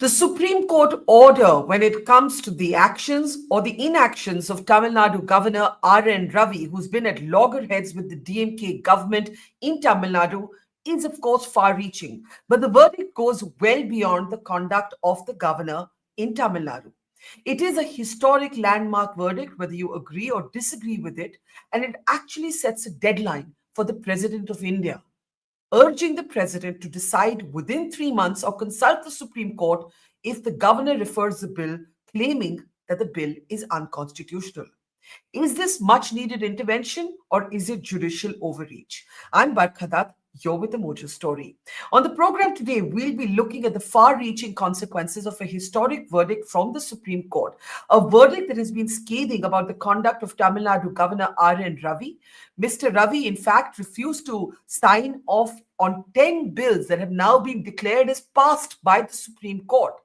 The Supreme Court order when it comes to the actions or the inactions of Tamil Nadu Governor R.N. Ravi, who's been at loggerheads with the DMK government in Tamil Nadu, is of course far-reaching. But the verdict goes well beyond the conduct of the governor in Tamil Nadu. It is a historic landmark verdict, whether you agree or disagree with it, and it actually sets a deadline for the President of India, urging the president to decide within 3 months or consult the Supreme Court if the governor refers the bill, claiming that the bill is unconstitutional. Is this much needed intervention or is it judicial overreach? I'm Barkha Dutt. You're with the Mojo story. On the program today, we'll be looking at the far-reaching consequences of a historic verdict from the Supreme Court, a verdict that has been scathing about the conduct of Tamil Nadu Governor R.N. Ravi. Mr. Ravi, in fact, refused to sign off on 10 bills that have now been declared as passed by the Supreme Court.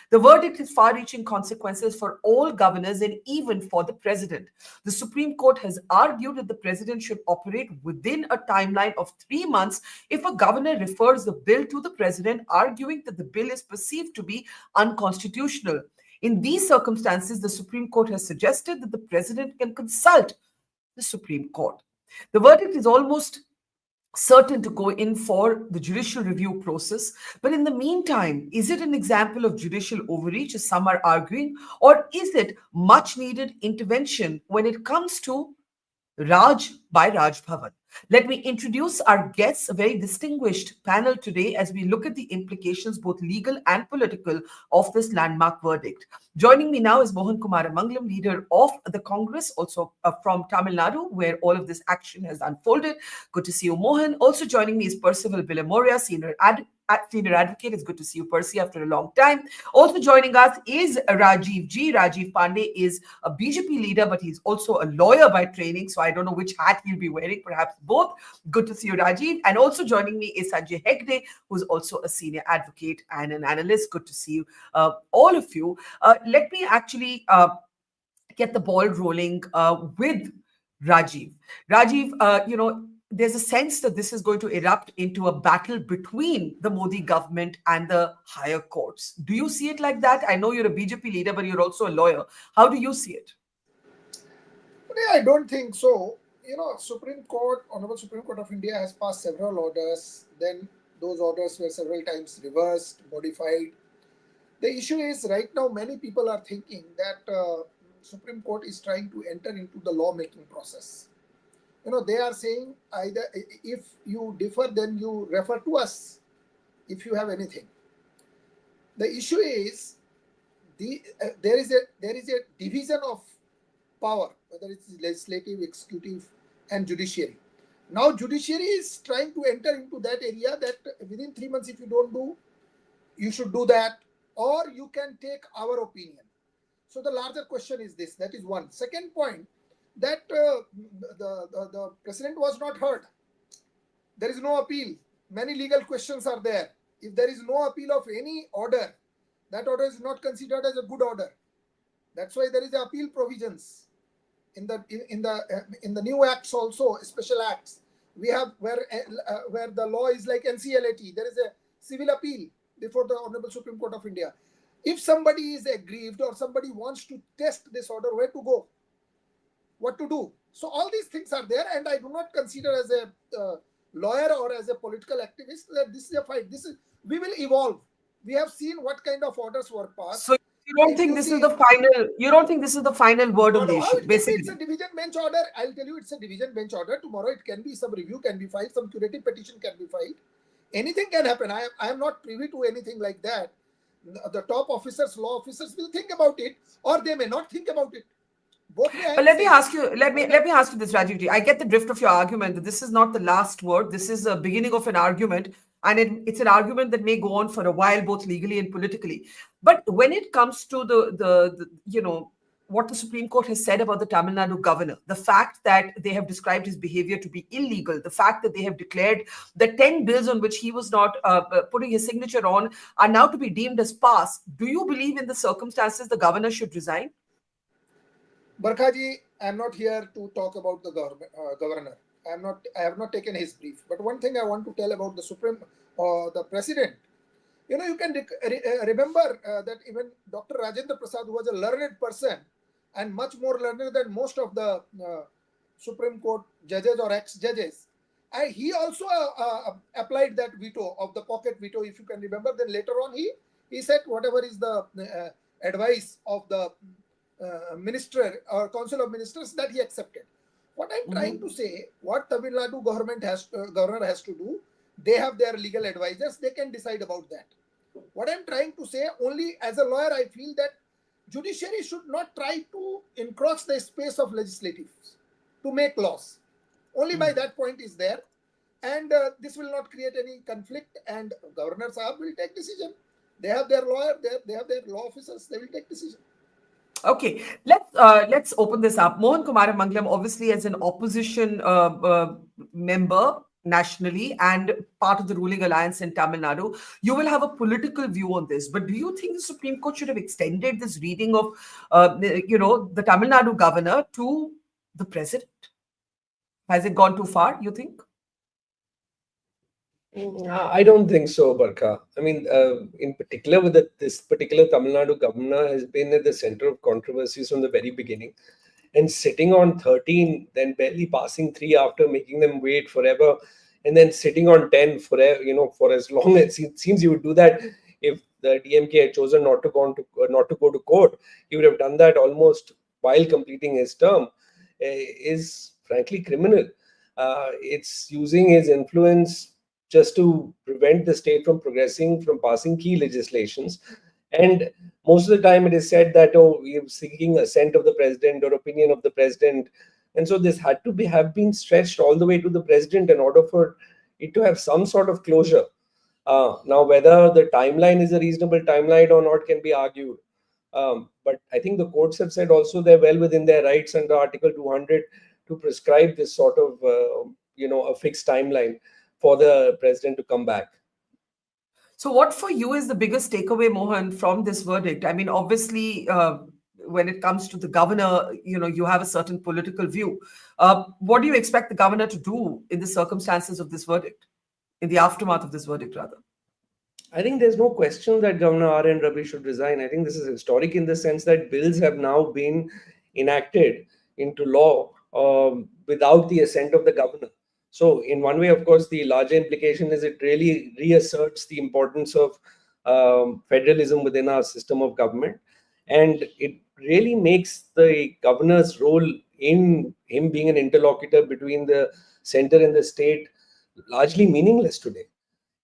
The verdict has far-reaching consequences for all governors and even for the president. The Supreme Court has argued that the president should operate within a timeline of 3 months if a governor refers the bill to the president, arguing that the bill is perceived to be unconstitutional. In these circumstances, the Supreme Court has suggested that the president can consult the Supreme Court. The verdict is almost certain to go in for the judicial review process. But in the meantime, is it an example of judicial overreach, as some are arguing, or is it much needed intervention when it comes to Raj by Raj Bhavan? Let me introduce our guests, a very distinguished panel today as we look at the implications, both legal and political, of this landmark verdict. Joining me now is Mohan Kumar Mangalam, leader of the Congress, also from Tamil Nadu, where all of this action has unfolded. Good to see you, Mohan. Also joining me is Percival Billimoria, senior advocate. It's good to see you, Percy, after a long time. Also joining us is Rajiv G. Rajiv Pandey is a BJP leader, but he's also a lawyer by training, so I don't know which hat he'll be wearing, perhaps both. Good to see you, Rajiv. And also joining me is Sanjay Hegde, who's also a senior advocate and an analyst. Good to see you, all of you. Let me actually get the ball rolling with Rajiv. Rajiv, there's a sense that this is going to erupt into a battle between the Modi government and the higher courts. Do you see it like that? I know you're a BJP leader, but you're also a lawyer. How do you see it? I don't think so. Supreme Court, Honorable Supreme Court of India has passed several orders. Then those orders were several times reversed, modified. The issue is right now many people are thinking that Supreme Court is trying to enter into the lawmaking process. They are saying either if you differ, then you refer to us if you have anything. The issue is there is a division of power, whether it's legislative, executive, and judiciary. Now, judiciary is trying to enter into that area that within 3 months, if you don't do, you should do that, or you can take our opinion. So the larger question is this. That is one. Second point, that the president was not heard. There is no appeal. Many legal questions are there. If there is no appeal of any order, that order is not considered as a good order. That's why there is appeal provisions in the new acts also, special acts. We have where the law is like NCLAT. There is a civil appeal before the Honorable Supreme Court of India. If somebody is aggrieved or somebody wants to test this order, where to go? What to do? So all these things are there, and I do not consider as a lawyer or as a political activist that this is a fight. We will evolve. We have seen what kind of orders were passed. So you don't think this is the final? You don't think this is the final word on the issue? Basically, it's a division bench order. I'll tell you, it's a division bench order. Tomorrow, it can be some review can be filed, some curative petition can be filed. Anything can happen. I am not privy to anything like that. The top officers, law officers, will think about it, or they may not think about it. But let me ask you this, Rajiv ji. I get the drift of your argument that this is not the last word. This is a beginning of an argument, and it's an argument that may go on for a while, both legally and politically. But when it comes to the what the Supreme Court has said about the Tamil Nadu governor, the fact that they have described his behavior to be illegal, the fact that they have declared the 10 bills on which he was not putting his signature on are now to be deemed as passed. Do you believe in the circumstances the governor should resign? Barkhaji, I am not here to talk about the governor. I have not taken his brief. But one thing I want to tell about the president. You can remember that even Dr. Rajendra Prasad, who was a learned person and much more learned than most of the Supreme Court judges or ex-judges, and he also applied that veto of the pocket veto, if you can remember. Then later on, he said whatever is the advice of the minister or council of ministers, that he accepted. What I'm trying to say, what Tamil Nadu governor has to do, they have their legal advisors, they can decide about that. What I'm trying to say, only as a lawyer, I feel that judiciary should not try to encroach the space of legislatives to make laws. Only by that point is there, and this will not create any conflict. And governor Sahab will take decision. They have their lawyer, they have their law officers. They will take decision. Okay, let's open this up. Mohan Kumar Mangalam, obviously, as an opposition member nationally and part of the ruling alliance in Tamil Nadu, you will have a political view on this. But do you think the Supreme Court should have extended this reading of, the Tamil Nadu governor to the president? Has it gone too far, you think? I don't think so, Barkha. I mean, in particular, with this particular Tamil Nadu governor has been at the center of controversies from the very beginning. And sitting on 13, then barely passing 3 after making them wait forever, and then sitting on 10 forever, for as long as it seems you would do that. If the DMK had chosen not to go to court, he would have done that almost while completing his term. Is frankly criminal. It's using his influence just to prevent the state from progressing, from passing key legislations. And most of the time it is said that, we are seeking assent of the president or opinion of the president. And so this had to have been stretched all the way to the president in order for it to have some sort of closure. Now, whether the timeline is a reasonable timeline or not can be argued. But I think the courts have said also they're well within their rights under Article 200 to prescribe this sort of, a fixed timeline for the president to come back. So what for you is the biggest takeaway, Mohan, from this verdict? I mean, obviously, when it comes to the governor, you have a certain political view. What do you expect the governor to do in the circumstances of this verdict, in the aftermath of this verdict, rather? I think there's no question that Governor R.N. Ravi should resign. I think this is historic in the sense that bills have now been enacted into law without the assent of the governor. So in one way, of course, the larger implication is it really reasserts the importance of federalism within our system of government. And it really makes the governor's role in him being an interlocutor between the center and the state largely meaningless today.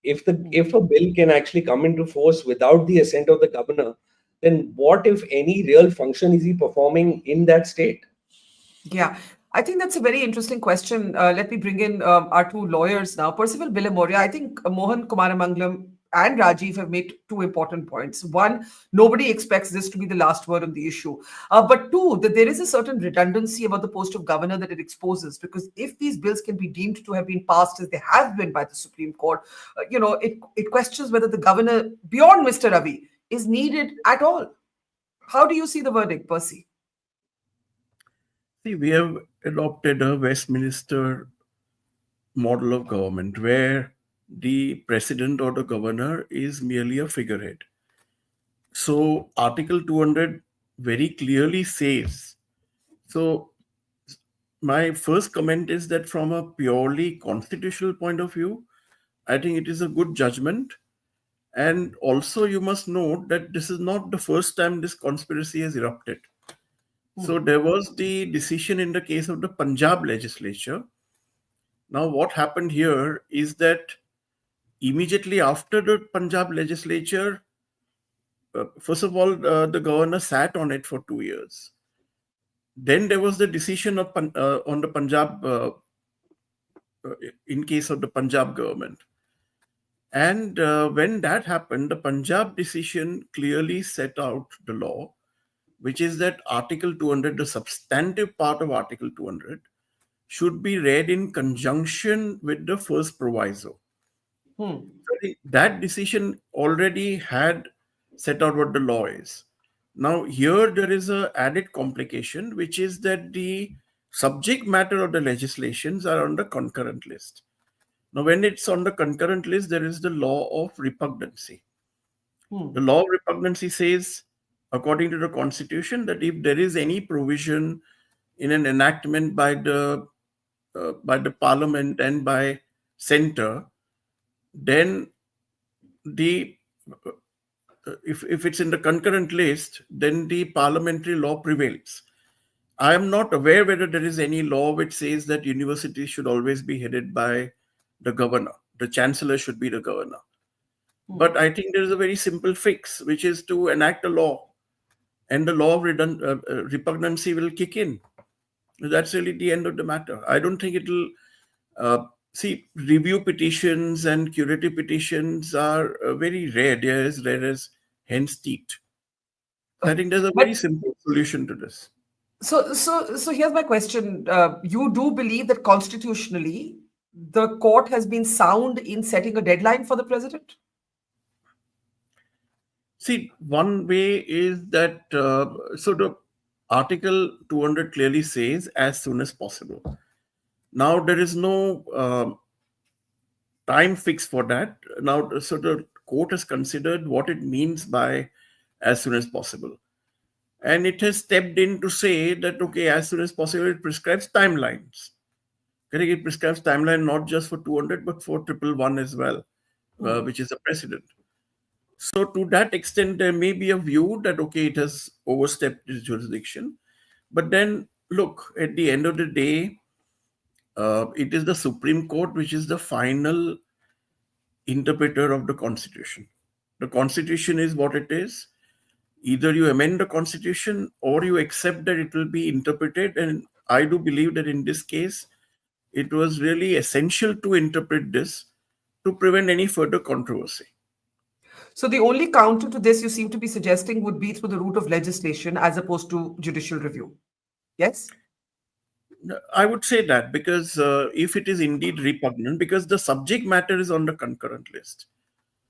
If a bill can actually come into force without the assent of the governor, then what, if any, real function is he performing in that state? Yeah, I think that's a very interesting question. Let me bring in our two lawyers now. Percival, Billimoria, I think Mohan Kumaramangalam and Rajiv have made two important points. One, nobody expects this to be the last word on the issue. But two, that there is a certain redundancy about the post of governor that it exposes, because if these bills can be deemed to have been passed as they have been by the Supreme Court, it questions whether the governor, beyond Mr. Ravi, is needed at all. How do you see the verdict, Percy? See, we have adopted a Westminster model of government where the president or the governor is merely a figurehead. So Article 200 very clearly says, so my first comment is that from a purely constitutional point of view, I think it is a good judgment. And also you must note that this is not the first time this conspiracy has erupted. So there was the decision in the case of the Punjab legislature. Now what happened here is that immediately after the Punjab legislature, first of all, the governor sat on it for 2 years. Then there was the decision of on the Punjab, in case of the Punjab government. And when that happened, the Punjab decision clearly set out the law, which is that Article 200, the substantive part of Article 200, should be read in conjunction with the first proviso. That decision already had set out what the law is. Now, here there is an added complication, which is that the subject matter of the legislations are on the concurrent list. Now, when it's on the concurrent list, there is the law of repugnancy. The law of repugnancy says, according to the Constitution, that if there is any provision in an enactment by the Parliament and by Centre, then the if it's in the concurrent list, then the parliamentary law prevails. I am not aware whether there is any law which says that universities should always be headed by the governor. The chancellor should be the governor. But I think there is a very simple fix, which is to enact a law, and the law of repugnancy will kick in. That's really the end of the matter. I don't think it will. See, review petitions and curative petitions are very rare. They are as rare as hen's teeth. I think there's a very simple solution to this. So here's my question. You do believe that constitutionally the court has been sound in setting a deadline for the president? See, one way is that, so the Article 200 clearly says as soon as possible. Now, there is no time fix for that. Now, so the court has considered what it means by as soon as possible. And it has stepped in to say that, okay, as soon as possible, it prescribes timelines. Correct? It prescribes timeline not just for 200, but for 111 as well, which is a precedent. So to that extent, there may be a view that, okay, it has overstepped its jurisdiction. But then, look, at the end of the day, it is the Supreme Court which is the final interpreter of the Constitution. The Constitution is what it is. Either you amend the Constitution or you accept that it will be interpreted. And I do believe that in this case, it was really essential to interpret this to prevent any further controversy. So the only counter to this you seem to be suggesting would be through the route of legislation as opposed to judicial review. Yes? I would say that because if it is indeed repugnant, because the subject matter is on the concurrent list.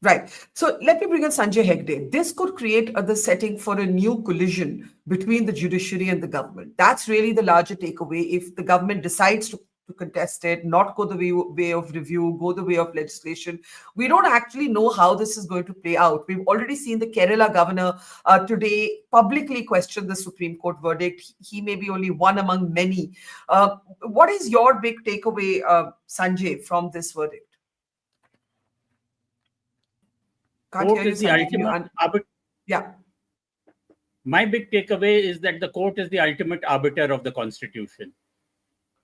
Right. So let me bring in Sanjay Hegde. This could create the setting for a new collision between the judiciary and the government. That's really the larger takeaway. If the government decides to contest it, not go the way of review, go the way of legislation, we don't actually know how this is going to play out. We've already seen the Kerala governor today publicly question the Supreme Court verdict. He may be only one among many. What is your big takeaway, Sanjay, from this verdict? Can't Court hear you, is the Sanjay. ultimate arbiter. Yeah. My big takeaway is that the court is the ultimate arbiter of the Constitution.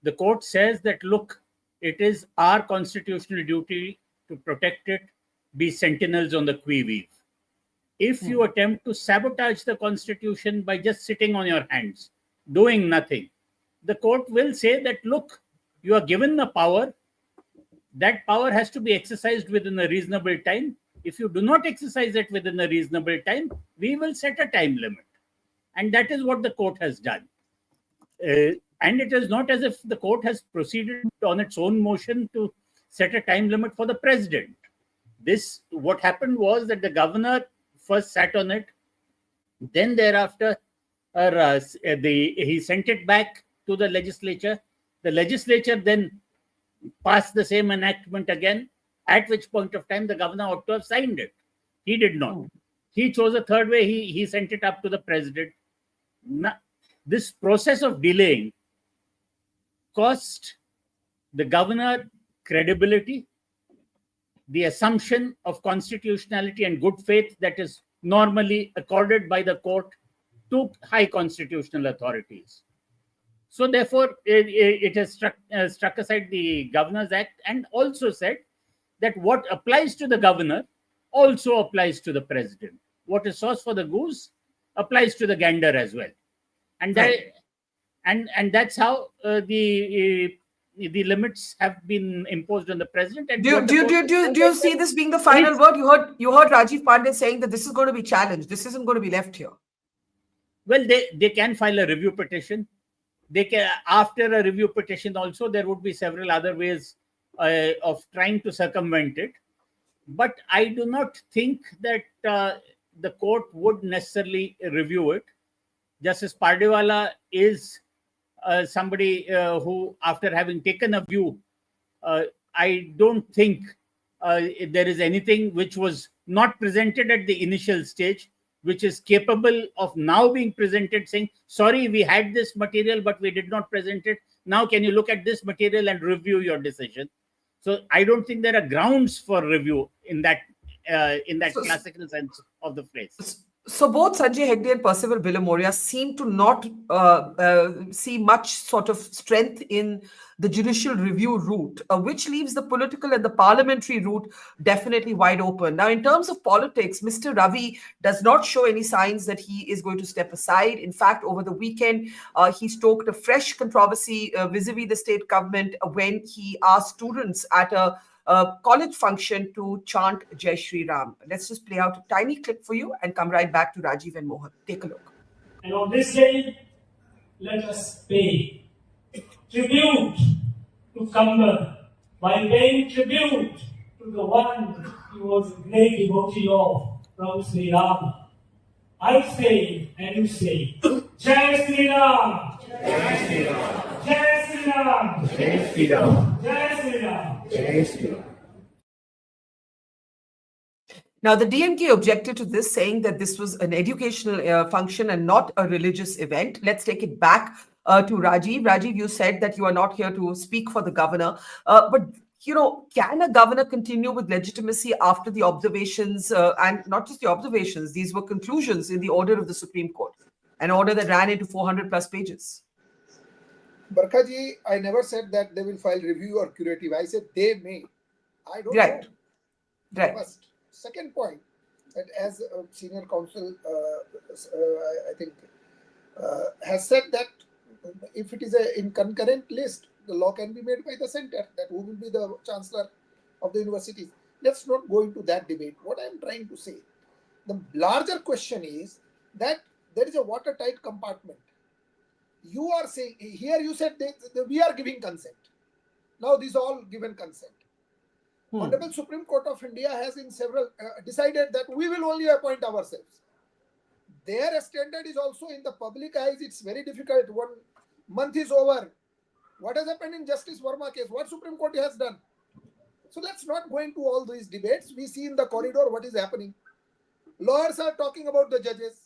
The court says that, look, it is our constitutional duty to protect it, be sentinels on the qui-vive. If you attempt to sabotage the Constitution by just sitting on your hands, doing nothing, the court will say that, look, you are given the power. That power has to be exercised within a reasonable time. If you do not exercise it within a reasonable time, we will set a time limit. And that is what the court has done. And it is not as if the court has proceeded on its own motion to set a time limit for the president. What happened was that the governor first sat on it. Then thereafter, he sent it back to the legislature. The legislature then passed the same enactment again, at which point of time the governor ought to have signed it. He did not. He chose a third way. He sent it up to the president. Now, this process of delaying cost the governor credibility, the assumption of constitutionality and good faith that is normally accorded by the court to high constitutional authorities. So therefore, it has struck aside the Governor's Act and also said that what applies to the governor also applies to the president. What is sauce for the goose applies to the gander as well. And that, and that's how the limits have been imposed on the president. And Do you see this being the final word? You heard Rajiv Pandey saying that this is going to be challenged. This isn't going to be left here. Well, they can file a review petition. They can, after a review petition also, there would be several other ways of trying to circumvent it. But I do not think that the court would necessarily review it. Justice Pardiwala is somebody who, after having taken a view, I don't think if there is anything which was not presented at the initial stage, which is capable of now being presented, saying, sorry, we had this material, but we did not present it. Now, can you look at this material and review your decision? So I don't think there are grounds for review in that So- classical sense of the phrase. So both Sanjay Hegde and Percival Billimoria seem to not see much sort of strength in the judicial review route, which leaves the political and the parliamentary route definitely wide open. Now, in terms of politics, Mr. Ravi does not show any signs that he is going to step aside. In fact, over the weekend, he stoked a fresh controversy vis-a-vis the state government when he asked students at a college function to chant Jai Shri Ram. Let's just play out a tiny clip for you and come right back to Rajiv and Mohan. Take a look. And on this day, let us pay tribute to Kambar by paying tribute to the one who was a great devotee of Prabhu Sri Ram. I say and you say, Jai Sri Ram! Jai Sri Ram! Jai Sri Ram! Jai Sri Ram. Jai Sri Ram! Jai Sri Ram. Now, the DMK objected to this, saying that this was an educational function and not a religious event. Let's take it back to Rajiv. Rajiv, you said that you are not here to speak for the governor, but can a governor continue with legitimacy after the observations, and not just the observations, these were conclusions in the order of the Supreme Court, an order that ran into 400 plus pages? Barkha ji, I never said that they will file review or curative. I said they may. I don't Right. know. Right. First. Second point, that as senior counsel, I think, has said that if it is in concurrent list, the law can be made by the center, that who will be the chancellor of the universities. Let's not go into that debate. What I am trying to say, the larger question is that there is a watertight compartment. You are saying, here you said we are giving consent. Now these all given consent. Honorable Supreme Court of India has in several decided that we will only appoint ourselves. Their standard is also in the public eyes. It's very difficult. 1 month is over. What has happened in Justice Verma case? What Supreme Court has done? So let's not go into all these debates. We see in the corridor what is happening. Lawyers are talking about the judges.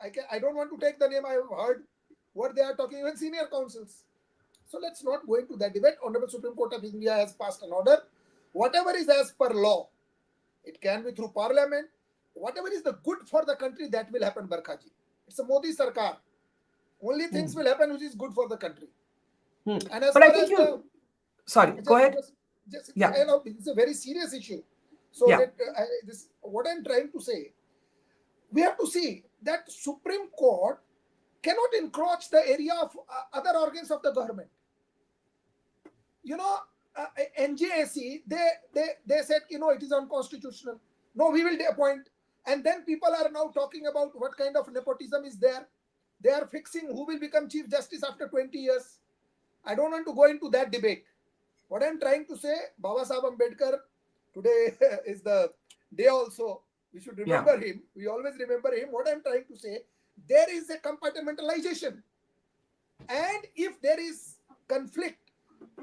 I don't want to take the name. I have heard what they are talking, even senior counsels. So let's not go into that debate. Honorable Supreme Court of India has passed an order. Whatever is as per law, it can be through parliament. Whatever is the good for the country, that will happen, Barkha ji. It's a Modi Sarkar. Only things will happen which is good for the country. And as But far I think as sorry, go ahead. Yeah. It's a very serious issue. So what I'm trying to say, we have to see that Supreme Court cannot encroach the area of other organs of the government. NJAC, they said, it is unconstitutional. No, we will appoint. And then people are now talking about what kind of nepotism is there. They are fixing who will become Chief Justice after 20 years. I don't want to go into that debate. What I'm trying to say, Baba Sahib Ambedkar, today is the day also. We should remember him. We always remember him. What I'm trying to say, there is a compartmentalization. And if there is conflict,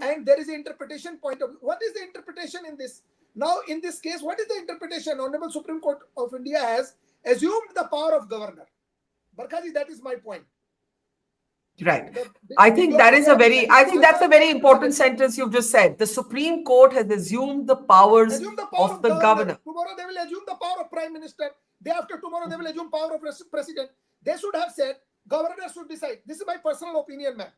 and there is an interpretation point of view. What is the interpretation in this? Now, in this case, what is the interpretation? Honorable Supreme Court of India has assumed the power of governor. Barkha ji, that is my point. Right. I think that's a very important sentence you've just said. The Supreme Court has assumed the powers of the governor. Tomorrow they will assume the power of Prime Minister. Day after tomorrow they will assume power of President. They should have said, governor should decide. This is my personal opinion, ma'am.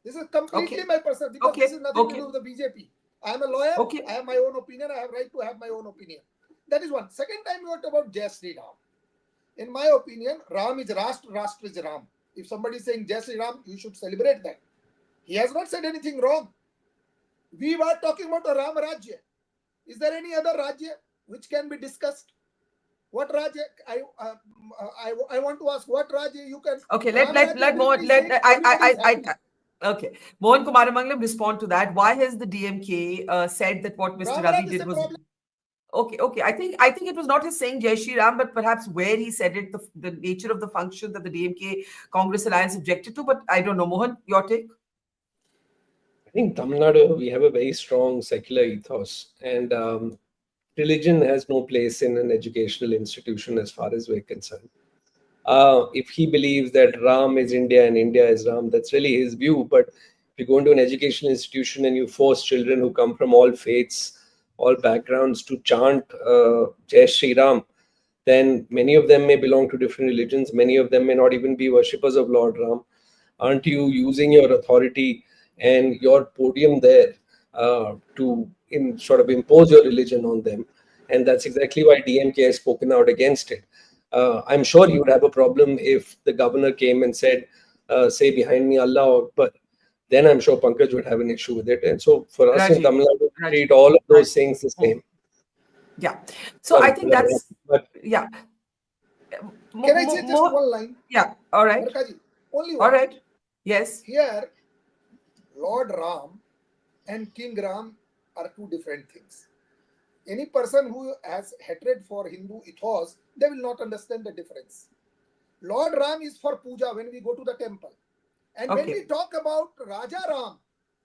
This is completely my personal, because this is nothing to do with the BJP. I am a lawyer. I have my own opinion. I have right to have my own opinion. That is one. Second time you talked about Jai Sri Ram. In my opinion, Ram is Rashtra, Rashtra is Ram. If somebody is saying Jai Sri Ram, you should celebrate that. He has not said anything wrong. We were talking about a Ram Rajya. Is there any other Rajya which can be discussed? What Rajya? I want to ask what Rajya you can. Okay, Okay, Mohan Kumar Mangalam respond to that. Why has the DMK said that what Mr. Ravi did was okay? I think it was not his saying Jai Shri Ram, but perhaps where he said it, the nature of the function that the DMK Congress Alliance objected to. But I don't know, Mohan, your take? I think Tamil Nadu, we have a very strong secular ethos, and religion has no place in an educational institution as far as we're concerned. If he believes that Ram is India and India is Ram, that's really his view. But if you go into an educational institution and you force children who come from all faiths, all backgrounds to chant Jai Shri Ram, then many of them may belong to different religions. Many of them may not even be worshippers of Lord Ram. Aren't you using your authority and your podium there to sort of impose your religion on them? And that's exactly why DMK has spoken out against it. I'm sure you would have a problem if the governor came and said, say behind me Allah Akbar. Then I'm sure Pankaj would have an issue with it. And so for us in Rajiv, Tamil Nadu, we Rajiv, treat all of those Rajiv. things the same. Yeah. So I think that's, But yeah. Can I say just one line? Yeah. All right. Barkha ji, only All one. right. Yes. Here, Lord Ram and King Ram are two different things. Any person who has hatred for Hindu ethos, they will not understand the difference. Lord Ram is for puja when we go to the temple. And when we talk about Raja Ram,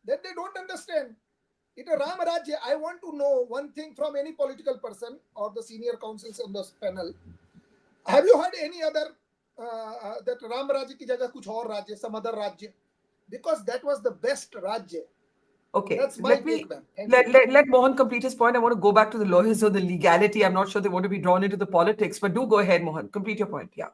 then they don't understand. It is Ram Rajya. I want to know one thing from any political person or the senior councils on this panel. Have you heard any other that Ram Rajya ki jagah kuch aur Rajya, some other Rajya? Because that was the best Rajya. Okay. That's my take, ma'am. Let Mohan complete his point. I want to go back to the lawyers or the legality. I'm not sure they want to be drawn into the politics, but do go ahead, Mohan. Complete your point. Yeah.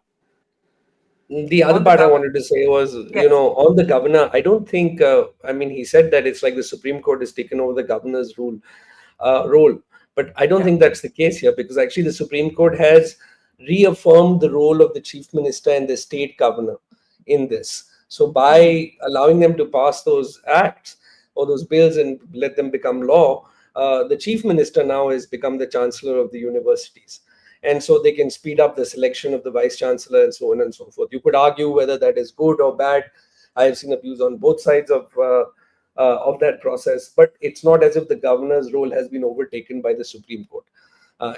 The other part I wanted to say was, on the governor, I don't think, he said that it's like the Supreme Court has taken over the governor's role. But I don't think that's the case here, because actually the Supreme Court has reaffirmed the role of the chief minister and the state governor in this. So by allowing them to pass those acts or those bills and let them become law, the chief minister now has become the chancellor of the universities. And so they can speed up the selection of the vice chancellor and so on and so forth. You could argue whether that is good or bad. I have seen views on both sides of that process, but it's not as if the governor's role has been overtaken by the Supreme Court.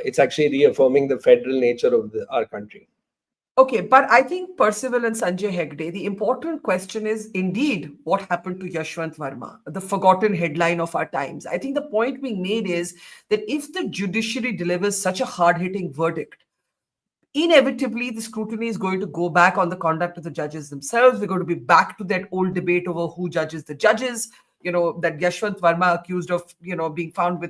It's actually reaffirming the federal nature of our country. Okay, but I think Percival and Sanjay Hegde, the important question is indeed what happened to Yashwant Verma, the forgotten headline of our times. I think the point being made is that if the judiciary delivers such a hard-hitting verdict, inevitably the scrutiny is going to go back on the conduct of the judges themselves. We're going to be back to that old debate over who judges the judges. That Yashwant Verma, accused of, being found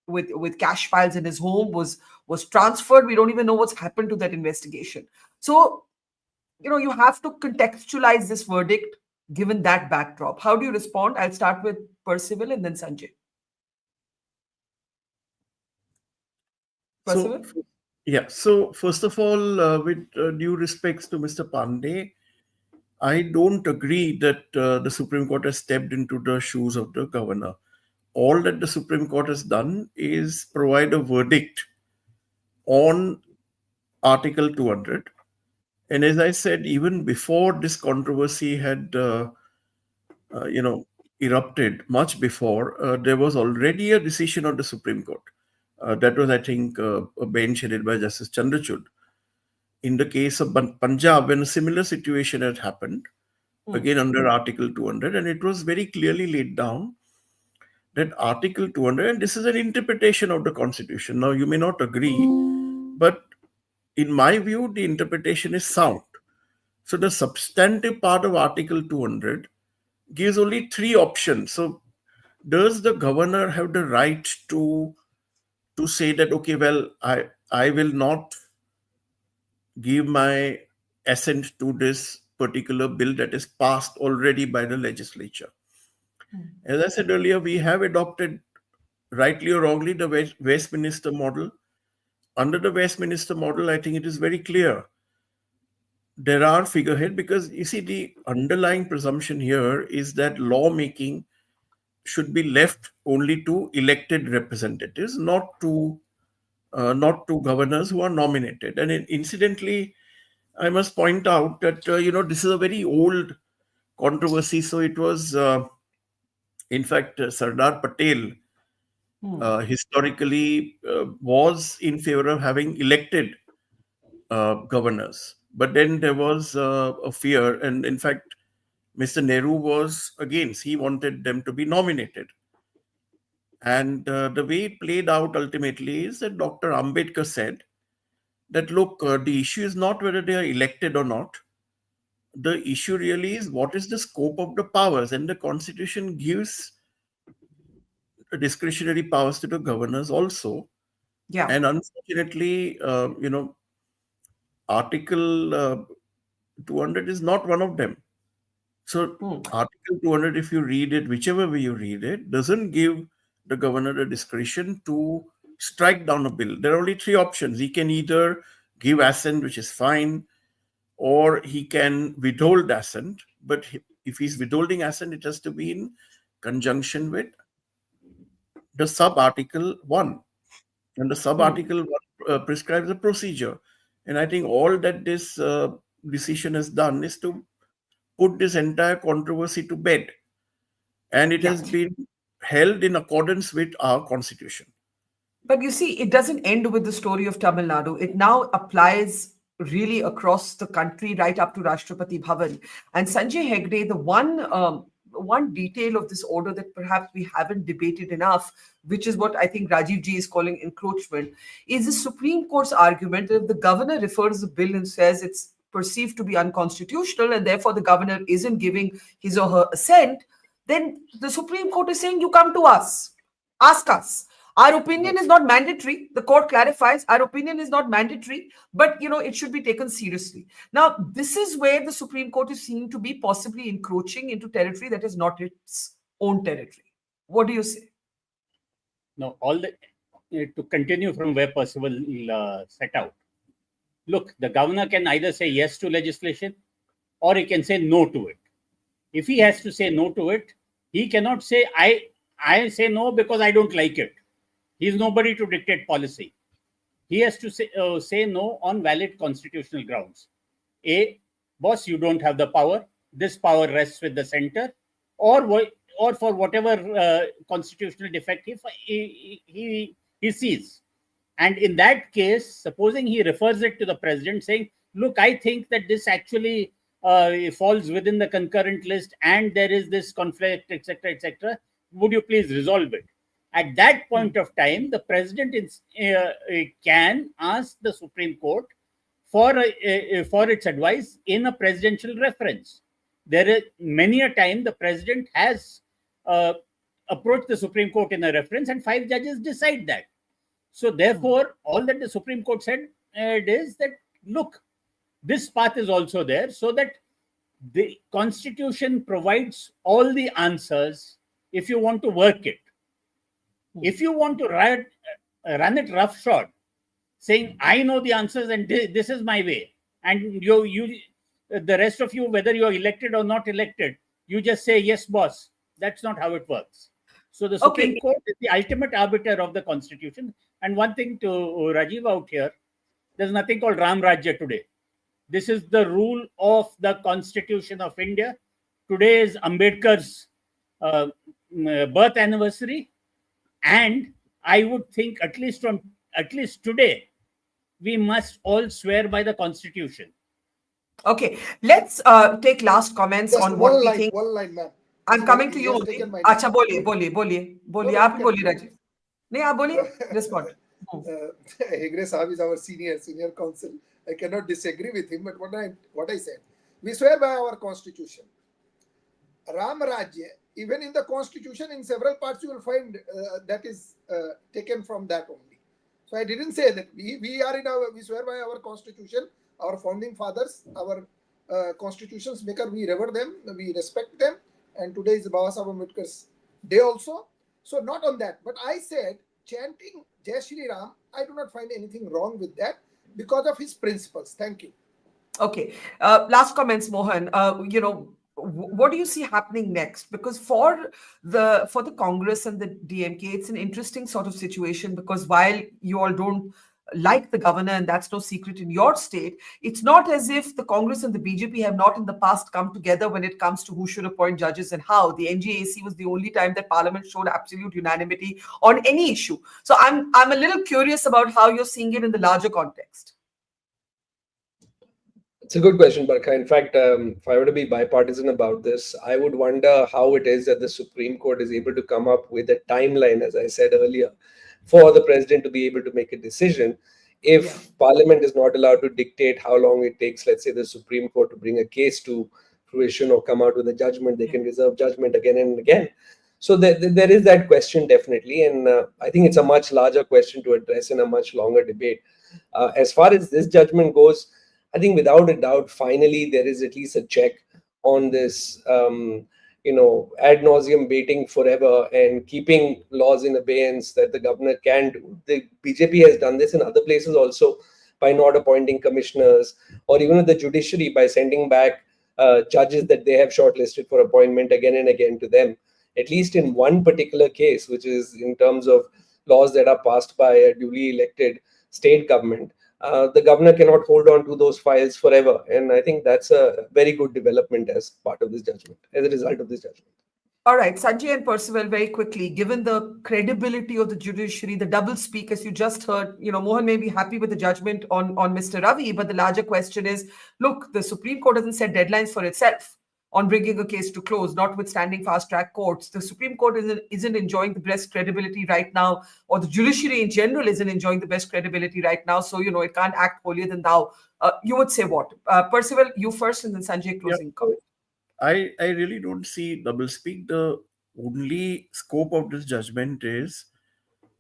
with cash files in his home, was transferred. We don't even know what's happened to that investigation. So, you have to contextualize this verdict given that backdrop. How do you respond? I'll start with Percival and then Sanjay. Percival? So first of all, with due respects to Mr. Pandey, I don't agree that the Supreme Court has stepped into the shoes of the governor. All that the Supreme Court has done is provide a verdict on Article 200. And as I said, even before this controversy had, erupted, much before, there was already a decision of the Supreme Court. That was, I think, a bench headed by Justice Chandrachud. In the case of Punjab, when a similar situation had happened, again under Article 200, and it was very clearly laid down that Article 200, and this is an interpretation of the Constitution. Now, you may not agree, but in my view, the interpretation is sound. So the substantive part of Article 200 gives only three options. So does the governor have the right to say that, okay, well, I will not give my assent to this particular bill that is passed already by the legislature? As I said earlier, we have adopted, rightly or wrongly, the Westminster model. Under the Westminster model, I think it is very clear. There are figurehead, because you see, the underlying presumption here is that lawmaking should be left only to elected representatives, not to governors who are nominated. And incidentally, I must point out that this is a very old controversy. So it was, in fact, Sardar Patel historically was in favor of having elected governors. But then there was a fear, and in fact, Mr. Nehru was against. He wanted them to be nominated. And the way it played out ultimately is that Dr. Ambedkar said that, look, the issue is not whether they are elected or not. The issue really is what is the scope of the powers, and the constitution gives discretionary powers to the governors also. Yeah. And unfortunately, Article 200 is not one of them. So Article 200, if you read it, whichever way you read it, doesn't give the governor the discretion to strike down a bill. There are only three options. He can either give assent, which is fine, or he can withhold assent. But if he's withholding assent, it has to be in conjunction with the sub-article 1. And the sub-article 1 prescribes a procedure. And I think all that this decision has done is to put this entire controversy to bed. And it has been held in accordance with our constitution. But you see, it doesn't end with the story of Tamil Nadu. It now applies really across the country, right up to Rashtrapati Bhavan. And Sanjay Hegde, the one detail of this order that perhaps we haven't debated enough, which is what I think Rajiv ji is calling encroachment, is the Supreme Court's argument that if the governor refers the bill and says it's perceived to be unconstitutional and therefore the governor isn't giving his or her assent, then the Supreme Court is saying, you come to us, ask us. Our opinion is not mandatory. The court clarifies our opinion is not mandatory, but it should be taken seriously. Now, this is where the Supreme Court is seen to be possibly encroaching into territory that is not its own territory. What do you say? No, to continue from where Percival set out. Look, the governor can either say yes to legislation or he can say no to it. If he has to say no to it, he cannot say, I say no because I don't like it. He is nobody to dictate policy. He has to say no on valid constitutional grounds. Boss, you don't have the power. This power rests with the center, or for whatever constitutional defect he sees. And in that case, supposing he refers it to the president saying, look, I think that this actually falls within the concurrent list and there is this conflict, etc., would you please resolve it? At that point of time, the president can ask the Supreme Court for its advice in a presidential reference. There is many a time the president has approached the Supreme Court in a reference and 5 judges decide that. So therefore, all that the Supreme Court said is that, look, this path is also there so that the Constitution provides all the answers if you want to work it. If you want to run it roughshod, saying, I know the answers and this is my way, and you, the rest of you, whether you're elected or not elected, you just say, yes, boss. That's not how it works. So the Supreme Court is the ultimate arbiter of the Constitution. And one thing to Rajiv out here, there's nothing called Ram Rajya today. This is the rule of the Constitution of India. Today is Ambedkar's birth anniversary. And I would think at least today, we must all swear by the Constitution. Okay, let's take last comments Just on what we think. One line, ma'am. I'm coming to you. Acha, boliye. Aap boliye, Rajiv. Nahi, aap boliye. Respond. Hegde Sahab is our senior counsel. I cannot disagree with him, but what I said, we swear by our Constitution. Ram Rajya, even in the Constitution, in several parts you will find that is taken from that only. So I didn't say that we swear by our Constitution, our founding fathers, our constitutions maker. We revere them, we respect them, and today is Baba Saheb Ambedkar's day also. So not on that, but I said chanting Jai Shri Ram, I do not find anything wrong with that because of his principles. Thank you. Okay, last comments, Mohan. What do you see happening next? Because for the Congress and the DMK, it's an interesting sort of situation, because while you all don't like the governor, and that's no secret in your state, it's not as if the Congress and the BJP have not in the past come together when it comes to who should appoint judges and how. The NJAC was the only time that Parliament showed absolute unanimity on any issue. So I'm a little curious about how you're seeing it in the larger context. It's a good question, Barkha. In fact, if I were to be bipartisan about this, I would wonder how it is that the Supreme Court is able to come up with a timeline, as I said earlier, for the president to be able to make a decision Yeah. if Parliament is not allowed to dictate how long it takes, let's say, the Supreme Court to bring a case to fruition or come out with a judgment. They can reserve judgment again and again. So there is that question, definitely. And I think it's a much larger question to address in a much longer debate. As far as this judgment goes, I think without a doubt, finally, there is at least a check on this, ad nauseum waiting forever and keeping laws in abeyance that the governor can do. The BJP has done this in other places also by not appointing commissioners, or even with the judiciary by sending back judges that they have shortlisted for appointment again and again to them. At least in one particular case, which is in terms of laws that are passed by a duly elected state government, the governor cannot hold on to those files forever. And I think that's a very good development as part of this judgment, as a result of this judgment. All right, Sanjay and Percival, very quickly, given the credibility of the judiciary, the double speak, as you just heard, Mohan may be happy with the judgment on Mr. Ravi, but the larger question is, look, the Supreme Court doesn't set deadlines for itself on bringing a case to close, notwithstanding fast-track courts. The Supreme Court isn't enjoying the best credibility right now, or the judiciary in general isn't enjoying the best credibility right now, so, it can't act holier than thou. You would say what? Percival, you first, and then Sanjay closing comment. I really don't see doublespeak. The only scope of this judgment is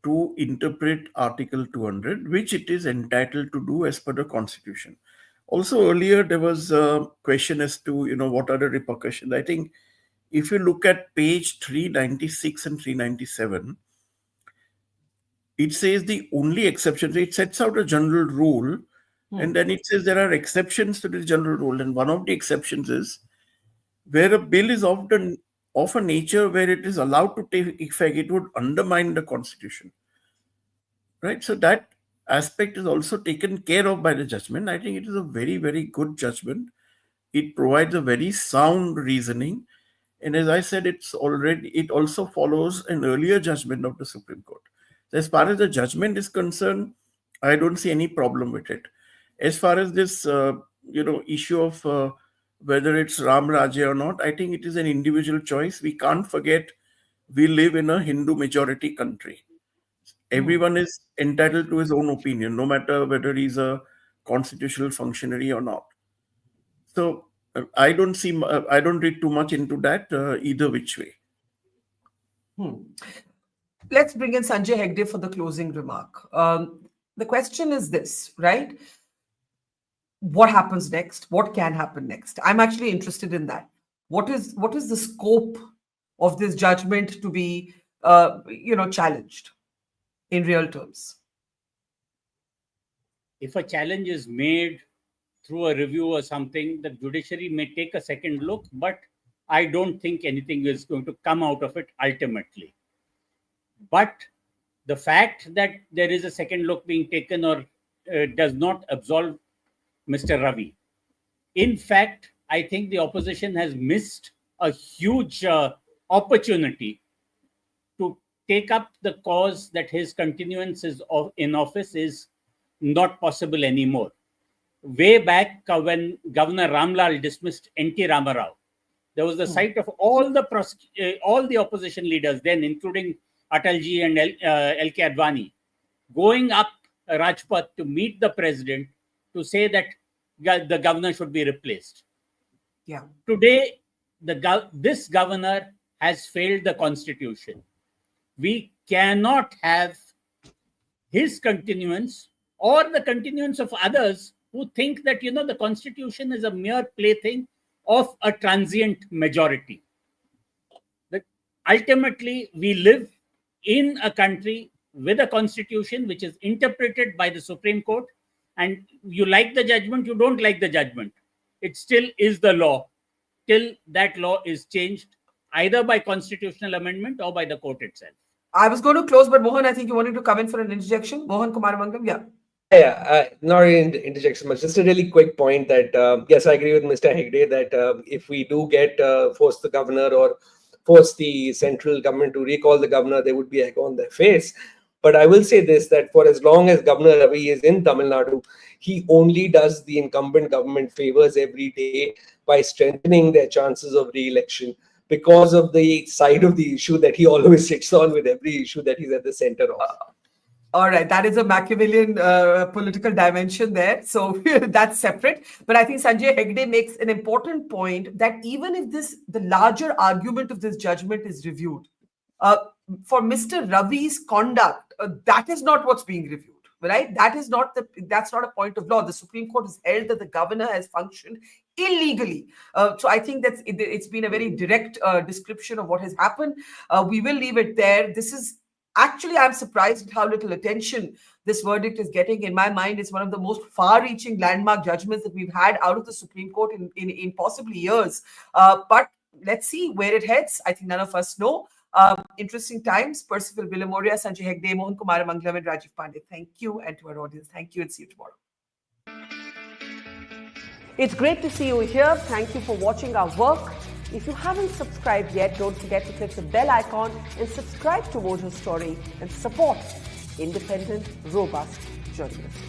to interpret Article 200, which it is entitled to do as per the Constitution. Also, earlier there was a question as to what are the repercussions. I think if you look at page 396 and 397, it says the only exceptions. It sets out a general rule, and then it says there are exceptions to the general rule, and one of the exceptions is where a bill is of a nature where it is allowed to take effect, it would undermine the Constitution. Right? So that aspect is also taken care of by the judgment. I think it is a very, very good judgment. It provides a very sound reasoning. And as I said, it also follows an earlier judgment of the Supreme Court. So as far as the judgment is concerned, I don't see any problem with it. As far as this, issue of whether it's Ram Rajya or not, I think it is an individual choice. We can't forget we live in a Hindu majority country. Everyone is entitled to his own opinion, no matter whether he's a constitutional functionary or not. So I don't read too much into that either which way. Let's bring in Sanjay Hegde for the closing remark. The question is this, right? What happens next? What can happen next? I'm actually interested in that. What is the scope of this judgment to be, challenged in real terms? If a challenge is made through a review or something, the judiciary may take a second look, but I don't think anything is going to come out of it ultimately. But the fact that there is a second look being taken or does not absolve Mr. Ravi. In fact, I think the opposition has missed a huge opportunity to take up the cause that his continuance in office is not possible anymore. Way back when Governor Ramlal dismissed N.T. Ramarao, there was the sight of all the opposition leaders then, including Atalji and L.K. Advani, going up Rajpath to meet the president to say that the governor should be replaced. Yeah. Today, this governor has failed the Constitution. We cannot have his continuance or the continuance of others who think that, the Constitution is a mere plaything of a transient majority. That ultimately, we live in a country with a constitution which is interpreted by the Supreme Court, and you like the judgment, you don't like the judgment. It still is the law till that law is changed either by constitutional amendment or by the court itself. I was going to close, but Mohan, I think you wanted to come in for an interjection. Mohan Kumar Mangam, yeah. Yeah, not really interjection much. Just a really quick point that, yes, I agree with Mr. Hegde that if we do force the governor or force the central government to recall the governor, there would be egg on their face. But I will say this, that for as long as Governor Ravi is in Tamil Nadu, he only does the incumbent government favors every day by strengthening their chances of re-election because of the side of the issue that he always sits on with every issue that he's at the center of. All right, that is a Machiavellian political dimension there. So that's separate. But I think Sanjay Hegde makes an important point that even if the larger argument of this judgment is reviewed, for Mr. Ravi's conduct, that is not what's being reviewed. Right? That's not a point of law. The Supreme Court has held that the governor has functioned illegally. So I think it's been a very direct description of what has happened. We will leave it there. This is actually, I'm surprised at how little attention this verdict is getting. In my mind, it's one of the most far-reaching landmark judgments that we've had out of the Supreme Court in possibly years. But let's see where it heads. I think none of us know. Interesting times. Percival, Billimoria, Sanjay Hegde, Mohan Kumar Mangalam, and Rajiv Pandey. Thank you, and to our audience, thank you, and see you tomorrow. It's great to see you here. Thank you for watching our work. If you haven't subscribed yet, don't forget to click the bell icon and subscribe to Mojo Story and support independent, robust journalism.